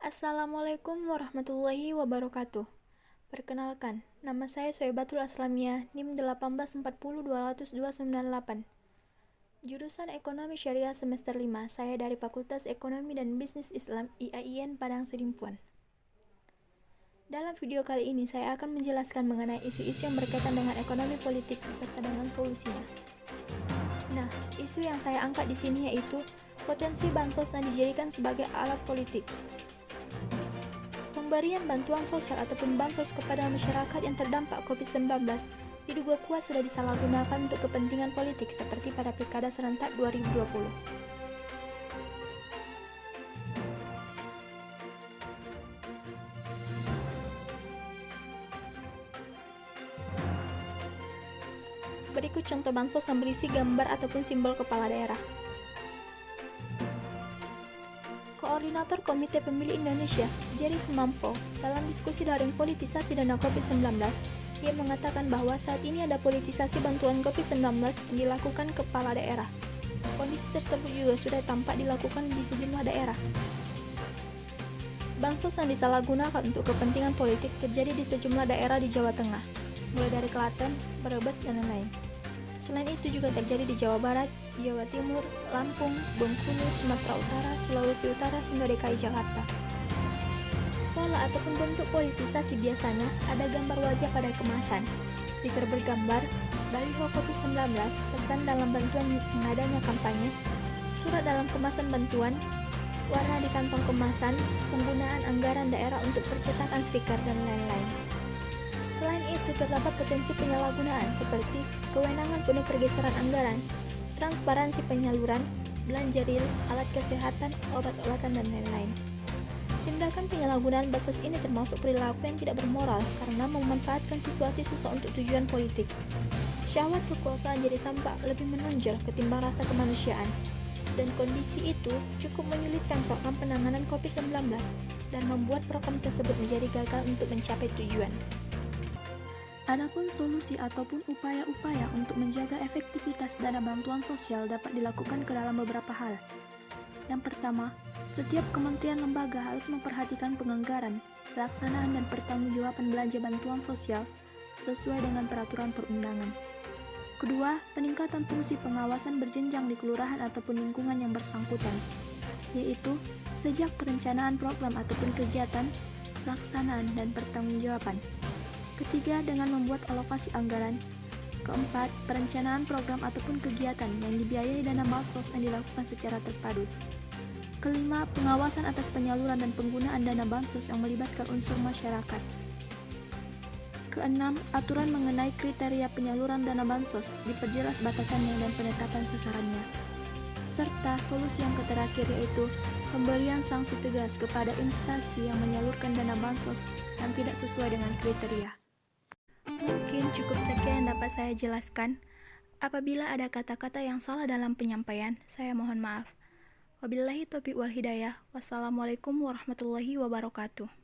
Assalamualaikum warahmatullahi wabarakatuh. Perkenalkan, nama saya Soebatul Aslamiyah, NIM 184020298. Jurusan Ekonomi Syariah semester 5, saya dari Fakultas Ekonomi dan Bisnis Islam IAIN Padang Sidimpuan. Dalam video kali ini saya akan menjelaskan mengenai isu-isu yang berkaitan dengan ekonomi politik beserta dengan solusinya. Nah, isu yang saya angkat di sini yaitu potensi bansos yang dijadikan sebagai alat politik. Pemberian bantuan sosial ataupun bansos kepada masyarakat yang terdampak COVID-19 diduga kuat sudah disalahgunakan untuk kepentingan politik seperti pada Pilkada serentak 2020. Berikut contoh bansos yang berisi gambar ataupun simbol kepala daerah. Koordinator Komite Pemilih Indonesia, Jerry Sumampo, dalam diskusi daring politisasi dana COVID-19, ia mengatakan bahwa saat ini ada politisasi bantuan COVID-19 yang dilakukan kepala daerah. Kondisi tersebut juga sudah tampak dilakukan di sejumlah daerah. Bansos yang disalahgunakan untuk kepentingan politik terjadi di sejumlah daerah di Jawa Tengah, mulai dari Klaten, Brebes, dan lain-lain. Selain itu juga terjadi di Jawa Barat, Jawa Timur, Lampung, Bengkulu, Sumatera Utara, Sulawesi Utara, hingga DKI Jakarta. Pola ataupun bentuk politisasi biasanya ada gambar wajah pada kemasan, stiker bergambar, baliho COVID-19, pesan dalam bantuan adanya kampanye, surat dalam kemasan bantuan, warna di kantong kemasan, penggunaan anggaran daerah untuk percetakan stiker, dan lain-lain. Selain itu, terdapat potensi penyalahgunaan seperti kewenangan penuh pergeseran anggaran, transparansi penyaluran, belanja real, alat kesehatan, obat-obatan, dan lain-lain. Tindakan penyalahgunaan bansos ini termasuk perilaku yang tidak bermoral karena memanfaatkan situasi susah untuk tujuan politik. Syahwat kekuasaan jadi tampak lebih menonjol ketimbang rasa kemanusiaan, dan kondisi itu cukup menyulitkan program penanganan COVID-19 dan membuat program tersebut menjadi gagal untuk mencapai tujuan. Adapun solusi ataupun upaya-upaya untuk menjaga efektivitas dana bantuan sosial dapat dilakukan ke dalam beberapa hal. Yang pertama, setiap kementerian lembaga harus memperhatikan penganggaran, pelaksanaan dan pertanggungjawaban belanja bantuan sosial sesuai dengan peraturan perundangan. Kedua, peningkatan fungsi pengawasan berjenjang di kelurahan ataupun lingkungan yang bersangkutan, yaitu sejak perencanaan program ataupun kegiatan, pelaksanaan dan pertanggungjawaban. Ketiga, dengan membuat alokasi anggaran. Keempat, perencanaan program ataupun kegiatan yang dibiayai dana bansos yang dilakukan secara terpadu. Kelima, pengawasan atas penyaluran dan penggunaan dana bansos yang melibatkan unsur masyarakat. Keenam, aturan mengenai kriteria penyaluran dana bansos, diperjelas batasannya dan penetapan sasarannya. Serta solusi yang terakhir yaitu pemberian sanksi tegas kepada instansi yang menyalurkan dana bansos yang tidak sesuai dengan kriteria. Mungkin cukup sekian yang dapat saya jelaskan. Apabila ada kata-kata yang salah dalam penyampaian, saya mohon maaf. Wabillahi taufiq wal hidayah. Wassalamualaikum warahmatullahi wabarakatuh.